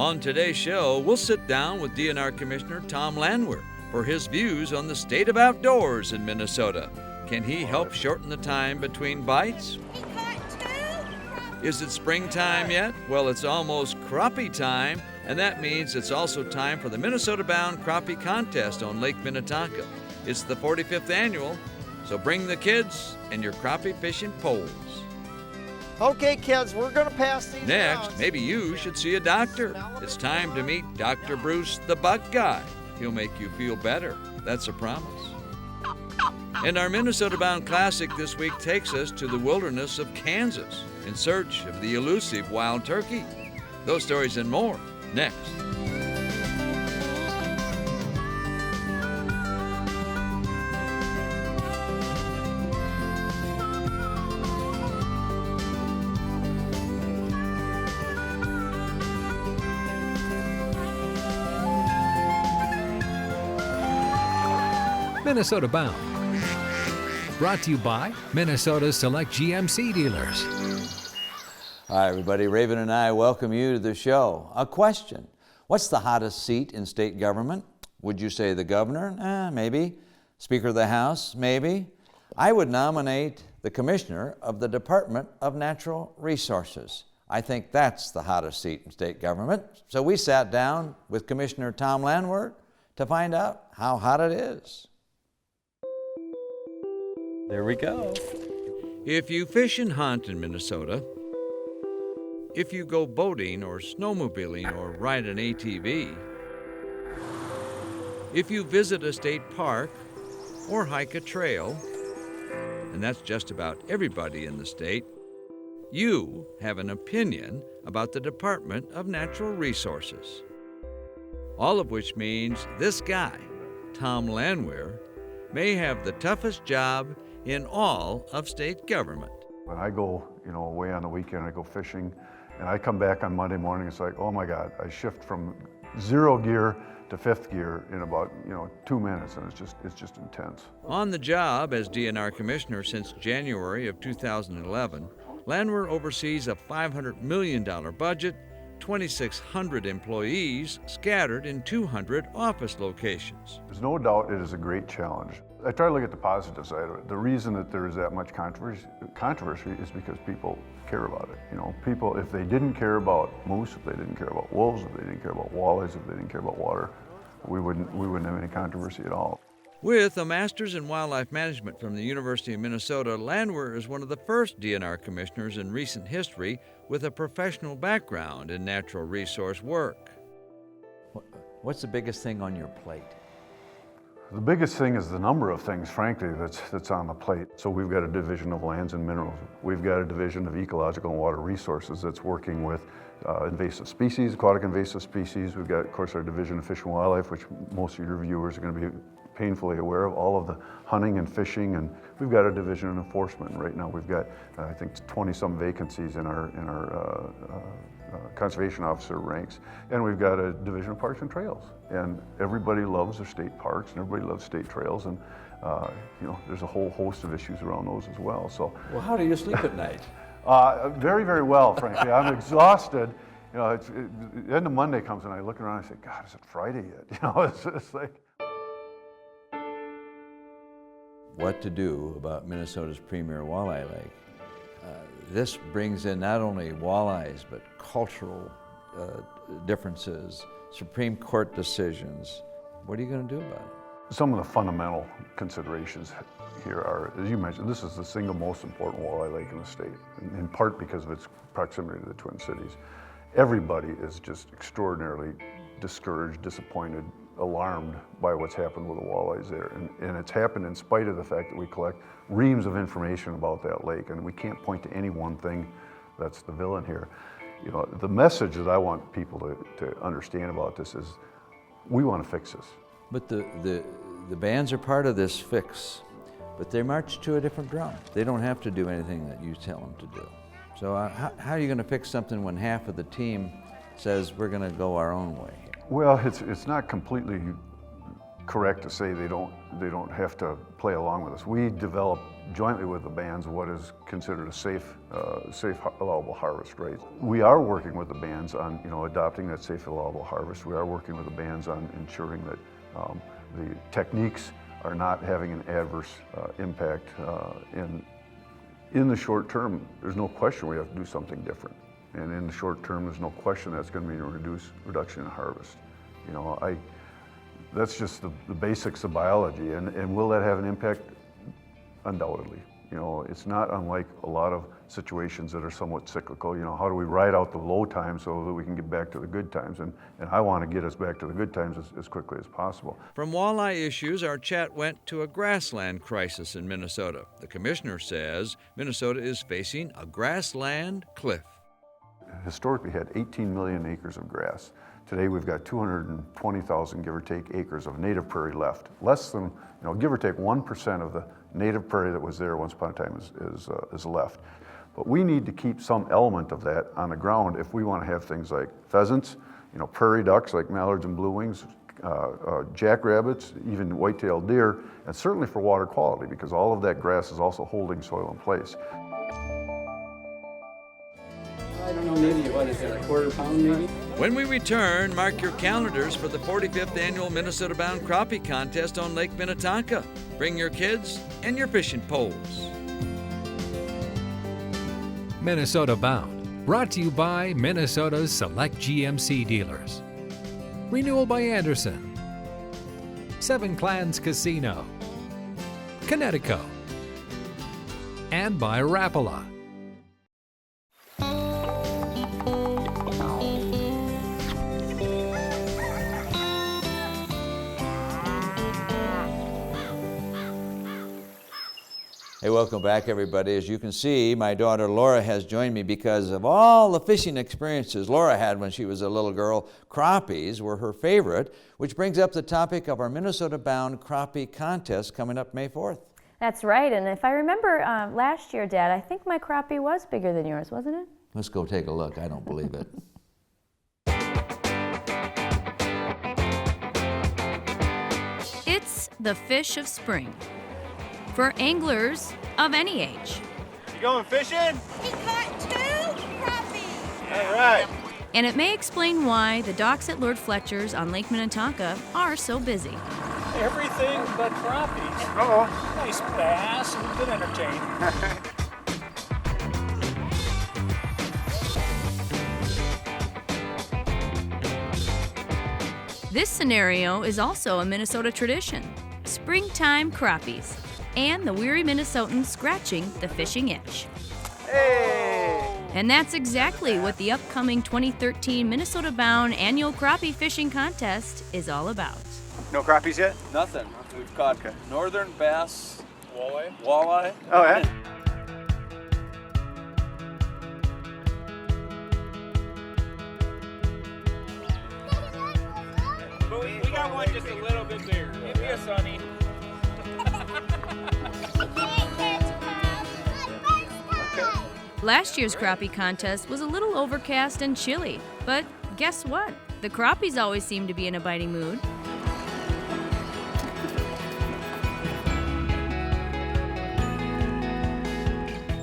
On today's show, we'll sit down with DNR Commissioner Tom Landwehr for his views on the state of outdoors in Minnesota. Can he help shorten the time between bites? He caught 2. Is it springtime yet? Well, it's almost crappie time, and that means it's also time for the MNBound Crappie Contest on Lake Minnetonka. It's the 45th annual, so bring the kids and your crappie fishing poles. Okay, kids, we're going to pass these Next, around. maybe you should see a doctor. It's time to meet Dr. Bruce the Bug Guy. He'll make you feel better. That's a promise. And our MNBound Classic this week takes us to the wilderness of Kansas in search of the elusive wild turkey. Those stories and more next. Minnesota Bound. Brought to you by Minnesota's select GMC dealers. Hi, everybody. Raven and I welcome you to the show. A question. What's the hottest seat in state government? Would you say the governor? Maybe. Speaker of the House? Maybe. I would nominate the commissioner of the Department of Natural Resources. I think that's the hottest seat in state government. So we sat down with Commissioner Tom Landwehr to find out how hot it is. There we go. If you fish and hunt in Minnesota, if you go boating or snowmobiling or ride an ATV, if you visit a state park or hike a trail, and that's just about everybody in the state, you have an opinion about the Department of Natural Resources. All of which means this guy, Tom Landwehr, may have the toughest job in all of state government. When I go, away on the weekend, I go fishing, and I come back on Monday morning, it's like, oh my God, I shift from 0 gear to 5th gear in about, 2 minutes, and it's just intense. On the job as DNR Commissioner since January of 2011, Landwehr oversees a $500 million budget, 2,600 employees scattered in 200 office locations. There's no doubt it is a great challenge. I try to look at the positive side of it. The reason that there is that much controversy is because people care about it. People, if they didn't care about moose, if they didn't care about wolves, if they didn't care about walleyes, if they didn't care about water, we wouldn't have any controversy at all. With a master's in wildlife management from the University of Minnesota, Landwehr is one of the first DNR commissioners in recent history with a professional background in natural resource work. What's the biggest thing on your plate? The biggest thing is the number of things, frankly, that's on the plate. So we've got a division of lands and minerals. We've got a division of ecological and water resources that's working with invasive species, aquatic invasive species. We've got, of course, our division of fish and wildlife, which most of your viewers are going to be painfully aware of, all of the hunting and fishing, and we've got a division of enforcement. Right now we've got, I think, 20-some vacancies in our conservation officer ranks, and we've got a division of parks and trails. And everybody loves their state parks, and everybody loves state trails, and there's a whole host of issues around those as well. So, well, how do you sleep at night? Very, very well, frankly. I'm exhausted. The end of Monday comes and I look around and I say, God, is it Friday yet? It's like. What to do about Minnesota's premier walleye lake. This brings in not only walleyes, but cultural differences, Supreme Court decisions. What are you going to do about it? Some of the fundamental considerations here are, as you mentioned, this is the single most important walleye lake in the state, in part because of its proximity to the Twin Cities. Everybody is just extraordinarily discouraged, disappointed, alarmed by what's happened with the walleyes there. And it's happened in spite of the fact that we collect reams of information about that lake, and we can't point to any one thing that's the villain here. The message that I want people to understand about this is we want to fix this. But the bands are part of this fix, but they march to a different drum. They don't have to do anything that you tell them to do. So how are you going to fix something when half of the team says we're going to go our own way? Well, it's not completely correct to say they don't have to play along with us. We develop jointly with the bands what is considered a safe allowable harvest rate. We are working with the bands on adopting that safe allowable harvest. We are working with the bands on ensuring that the techniques are not having an adverse impact. In the short term, there's no question we have to do something different. And in the short term, there's no question that's going to mean a reduction in harvest. That's just the basics of biology. And will that have an impact? Undoubtedly. It's not unlike a lot of situations that are somewhat cyclical. How do we ride out the low times so that we can get back to the good times? And I want to get us back to the good times as quickly as possible. From walleye issues, our chat went to a grassland crisis in Minnesota. The commissioner says Minnesota is facing a grassland cliff. Historically had 18 million acres of grass. Today we've got 220,000, give or take, acres of native prairie left. Less than, give or take 1% of the native prairie that was there once upon a time is left. But we need to keep some element of that on the ground if we want to have things like pheasants, prairie ducks like mallards and blue wings, jackrabbits, even white-tailed deer, and certainly for water quality, because all of that grass is also holding soil in place. I don't know, maybe what is it, a quarter pound maybe? When we return, mark your calendars for the 45th annual MinnesotaBound Crappie Contest on Lake Minnetonka. Bring your kids and your fishing poles. MinnesotaBound, brought to you by Minnesota's select GMC dealers. Renewal by Anderson, Seven Clans Casino, Connecticut, and by Rapala. Hey, welcome back, everybody. As you can see, my daughter Laura has joined me because of all the fishing experiences Laura had when she was a little girl. Crappies were her favorite, which brings up the topic of our MinnesotaBound Crappie Contest coming up May 4th. That's right, and if I remember last year, Dad, I think my crappie was bigger than yours, wasn't it? Let's go take a look. I don't believe it. It's the fish of spring for anglers of any age. You going fishing? He caught 2 crappies. All right. And it may explain why the docks at Lord Fletcher's on Lake Minnetonka are so busy. Everything but crappies. Uh-oh. Nice bass and good entertainment. This scenario is also a Minnesota tradition. Springtime crappies and the weary Minnesotans scratching the fishing itch. Hey! And that's exactly what the upcoming 2013 MinnesotaBound Annual Crappie Fishing Contest is all about. No crappies yet? Nothing. We've caught northern bass, walleye. Oh, yeah? We got one just a little bit bigger. Give me a sunny. Last year's crappie contest was a little overcast and chilly, but guess what? The crappies always seem to be in a biting mood.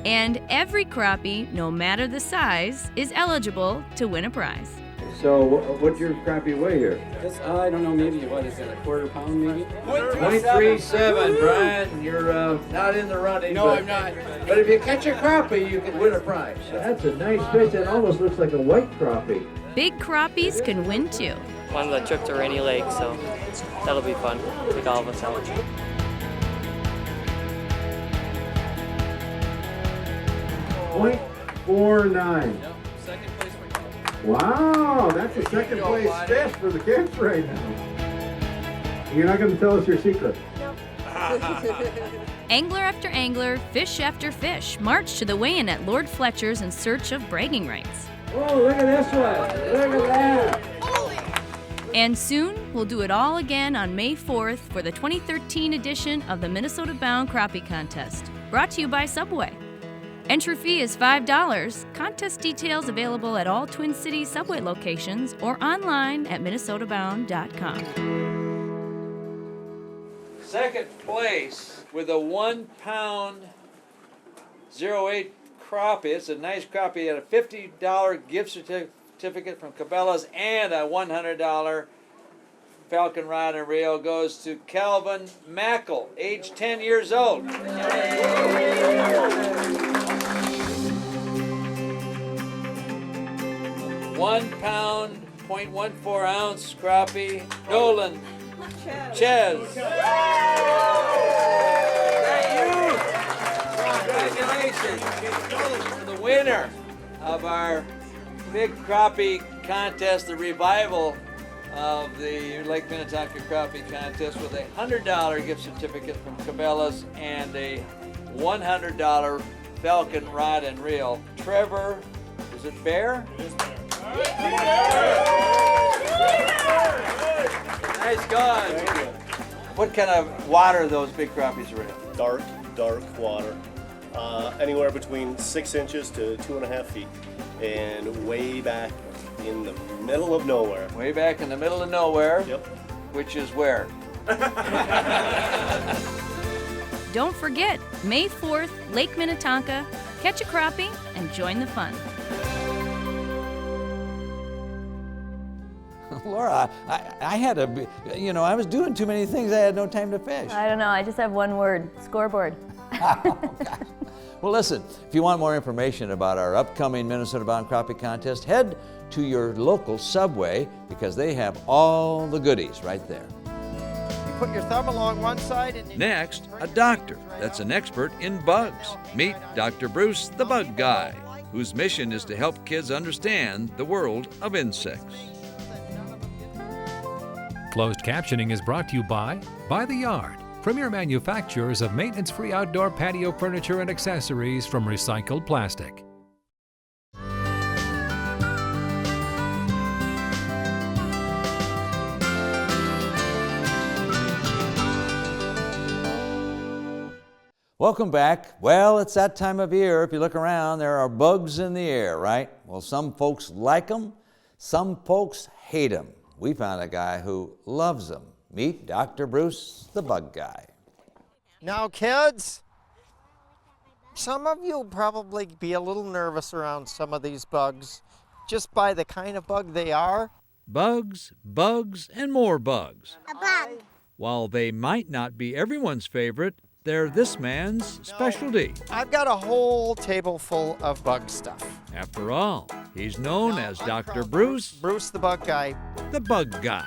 And every crappie, no matter the size, is eligible to win a prize. So what's your crappie weigh here? I don't know, maybe what is it, a quarter pound maybe? 0.37, Brian. You're not in the running. No, I'm not. But if you catch a crappie, you can win a prize. That's a nice fish. It almost looks like a white crappie. Big crappies can win too. One of the trip to Rainy Lake, so that'll be fun. Take all of us out. .49. Wow, that's a second place fish for the kids right now. You're not going to tell us your secret. Angler after angler, fish after fish march to the weigh-in at Lord Fletcher's in search of bragging rights. Oh, look at this one. Look at that. And soon, we'll do it all again on May 4th for the 2013 edition of the MinnesotaBound Crappie Contest, brought to you by Subway. Entry fee is $5. Contest details available at all Twin Cities Subway locations or online at minnesotabound.com. Second place with a 1 pound 08 crappie. It's a nice crappie at a $50 gift certificate from Cabela's and a $100 Falcon Rod and Reel goes to Calvin Mackle, age 10 years old. 1 pound, 0.14 ounce crappie, Nolan Ches. Congratulations to the winner of our big crappie contest, the revival of the Lake Minnetonka Crappie Contest, with a $100 gift certificate from Cabela's and a $100 Falcon Rod and Reel. Trevor, is it Bear? It is Bear. Nice going. What kind of water those big crappies are in? Dark water. Anywhere between 6 inches to 2.5 feet. And way back in the middle of nowhere. Way back in the middle of nowhere? Yep. Which is where? Don't forget, May 4th, Lake Minnetonka. Catch a crappie and join the fun. Laura, I had a, I was doing too many things. I had no time to fish. I don't know. I just have one word: scoreboard. Oh, gosh. Well, listen, if you want more information about our upcoming Minnesota Bound Crappie Contest, head to your local Subway because they have all the goodies right there. You put your thumb along one side and... Next, a doctor that's an expert in bugs. Meet Dr. Bruce the Bug Guy, whose mission is to help kids understand the world of insects. Closed captioning is brought to you by The Yard, premier manufacturers of maintenance-free outdoor patio furniture and accessories from recycled plastic. Welcome back. Well, it's that time of year. If you look around, there are bugs in the air, right? Well, some folks like them, some folks hate them. We found a guy who loves them. Meet Dr. Bruce, the Bug Guy. Now, kids, some of you will probably be a little nervous around some of these bugs, just by the kind of bug they are. Bugs, bugs, and more bugs. A bug. While they might not be everyone's favorite, they're this man's specialty. I've got a whole table full of bug stuff. After all, he's known as Dr. Bruce. Bruce the Bug Guy. The Bug Guy.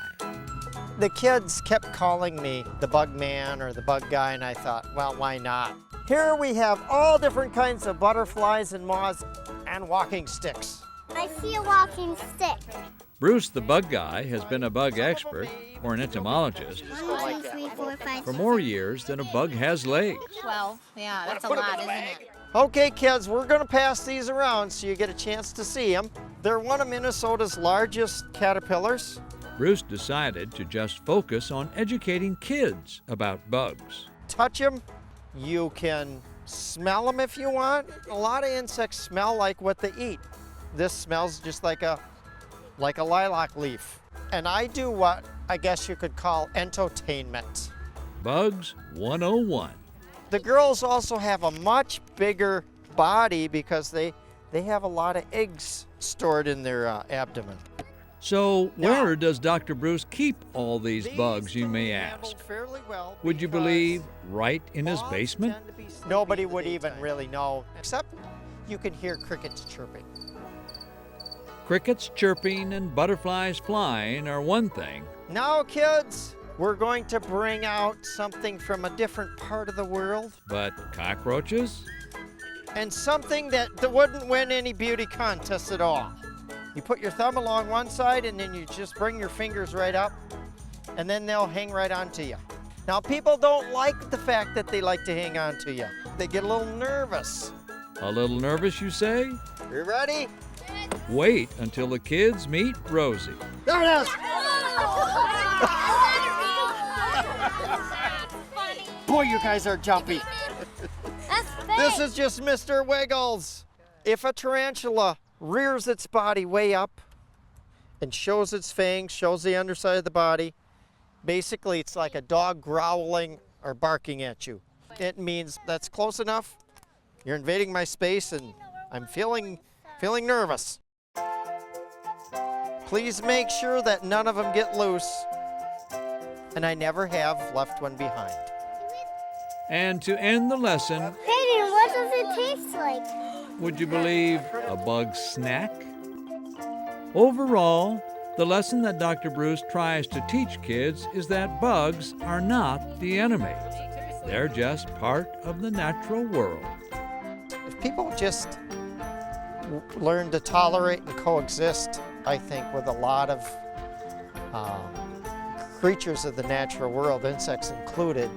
The kids kept calling me the Bug Man or the Bug Guy, and I thought, well, why not? Here we have all different kinds of butterflies and moths and walking sticks. I see a walking stick. Bruce the Bug Guy has been a bug expert, or an entomologist, 1, 2, 3, 4, 5, for more years than a bug has legs. Well, yeah, that's a lot, isn't it? Okay, kids, we're going to pass these around so you get a chance to see them. They're one of Minnesota's largest caterpillars. Bruce decided to just focus on educating kids about bugs. Touch them. You can smell them if you want. A lot of insects smell like what they eat. This smells just like a lilac leaf. And I do what I guess you could call entertainment. Bugs 101. The girls also have a much bigger body because they have a lot of eggs stored in their abdomen. So where does Dr. Bruce keep all these bugs, you may ask? Would you believe right in his basement? Nobody would even really know, except you can hear crickets chirping. Crickets chirping and butterflies flying are one thing. Now, kids, we're going to bring out something from a different part of the world. But cockroaches? And something that wouldn't win any beauty contests at all. You put your thumb along one side and then you just bring your fingers right up and then they'll hang right onto you. Now, people don't like the fact that they like to hang onto you. They get a little nervous. A little nervous, you say? You ready? Wait until the kids meet Rosie. There it is! Boy, you guys are jumpy. This is just Mr. Wiggles. If a tarantula rears its body way up and shows its fangs, shows the underside of the body, basically it's like a dog growling are barking at you. It means that's close enough. You're invading my space and I'm feeling nervous. Please make sure that none of them get loose. And I never have left one behind. And to end the lesson, Hayden, what does it taste like? would you believe a bug snack? Overall, the lesson that Dr. Bruce tries to teach kids is that bugs are not the enemy. They're just part of the natural world. If people just learn to tolerate and coexist, I think, with a lot of creatures of the natural world, insects included,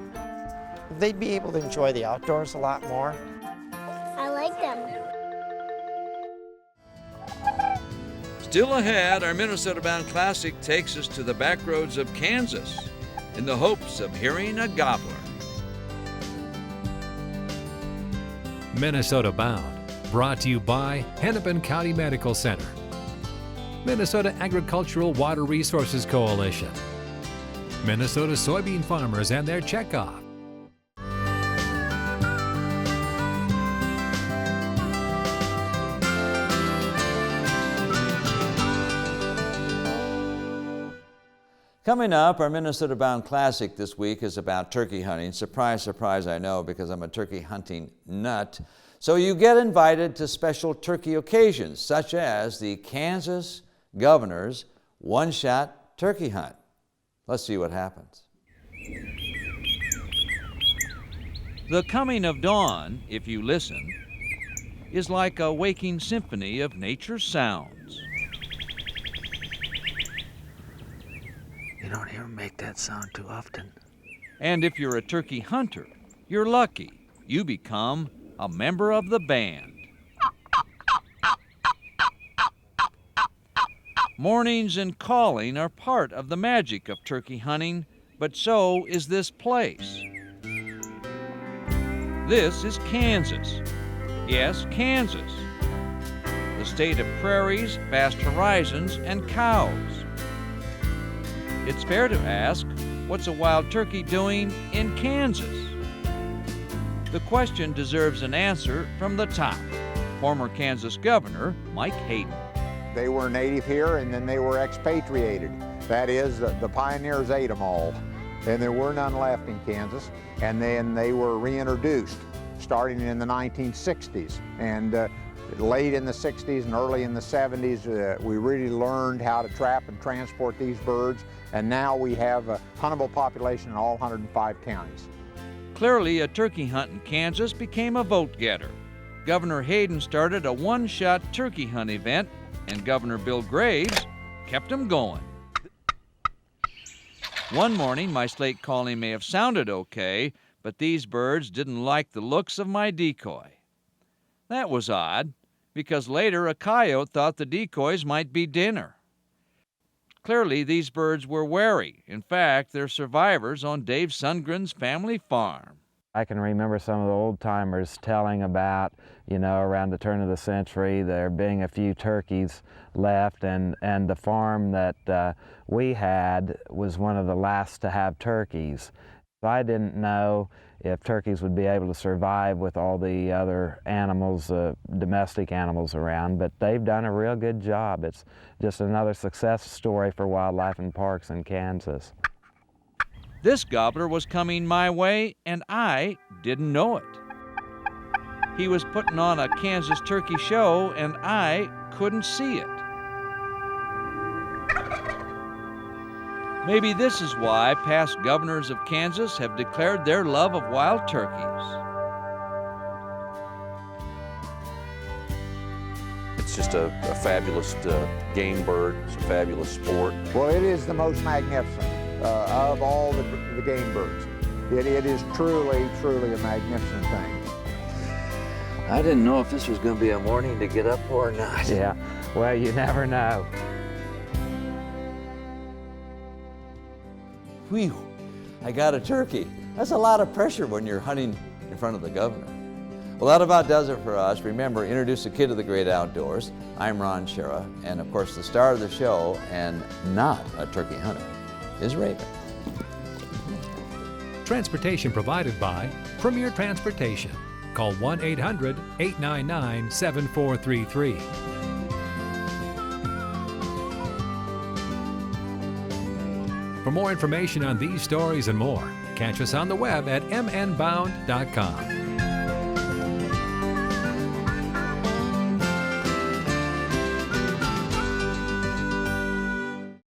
they'd be able to enjoy the outdoors a lot more. I like them. Still ahead, our Minnesota-bound classic takes us to the back roads of Kansas in the hopes of hearing a gobbler. Minnesota Bound, brought to you by Hennepin County Medical Center, Minnesota Agricultural Water Resources Coalition, Minnesota soybean farmers and their checkoff, Coming up, our Minnesota-bound classic this week is about turkey hunting. Surprise, surprise, I know, because I'm a turkey hunting nut. So you get invited to special turkey occasions, such as the Kansas Governor's one-shot turkey hunt. Let's see what happens. The coming of dawn, if you listen, is like a waking symphony of nature's sounds. You don't hear him make that sound too often. And if you're a turkey hunter, you're lucky. You become a member of the band. Mornings and calling are part of the magic of turkey hunting, but so is this place. This is Kansas. Yes, Kansas. The state of prairies, vast horizons, and cows. It's fair to ask, what's a wild turkey doing in Kansas? The question deserves an answer from the top. Former Kansas Governor Mike Hayden. They were native here and then they were expatriated. That is, the pioneers ate them all. And there were none left in Kansas. And then they were reintroduced starting in the 1960s. And late in the 60s and early in the 70s, we really learned how to trap and transport these birds. And now we have a huntable population in all 105 counties. Clearly, a turkey hunt in Kansas became a vote-getter. Governor Hayden started a one-shot turkey hunt event, and Governor Bill Graves kept him going. One morning, my slate calling may have sounded okay, but these birds didn't like the looks of my decoy. That was odd, because later a coyote thought the decoys might be dinner. Clearly, these birds were wary. In fact, they're survivors on Dave Sundgren's family farm. I can remember some of the old-timers telling about, around the turn of the century, there being a few turkeys left, and the farm that we had was one of the last to have turkeys. I didn't know if turkeys would be able to survive with all the other animals, domestic animals around, but they've done a real good job. It's just another success story for wildlife and parks in Kansas. This gobbler was coming my way, and I didn't know it. He was putting on a Kansas turkey show, and I couldn't see it. Maybe this is why past governors of Kansas have declared their love of wild turkeys. It's just a fabulous game bird. It's a fabulous sport. Well, it is the most magnificent of all the game birds. It is truly, truly a magnificent thing. I didn't know if this was going to be a morning to get up for or not. Yeah, well, you never know. Whew, I got a turkey. That's a lot of pressure when you're hunting in front of the governor. Well, that about does it for us. Remember, introduce a kid to the great outdoors. I'm Ron Shera, and of course the star of the show, and not a turkey hunter, is Raven. Transportation provided by Premier Transportation. Call 1-800-899-7433. For more information on these stories and more, catch us on the web at MNBound.com.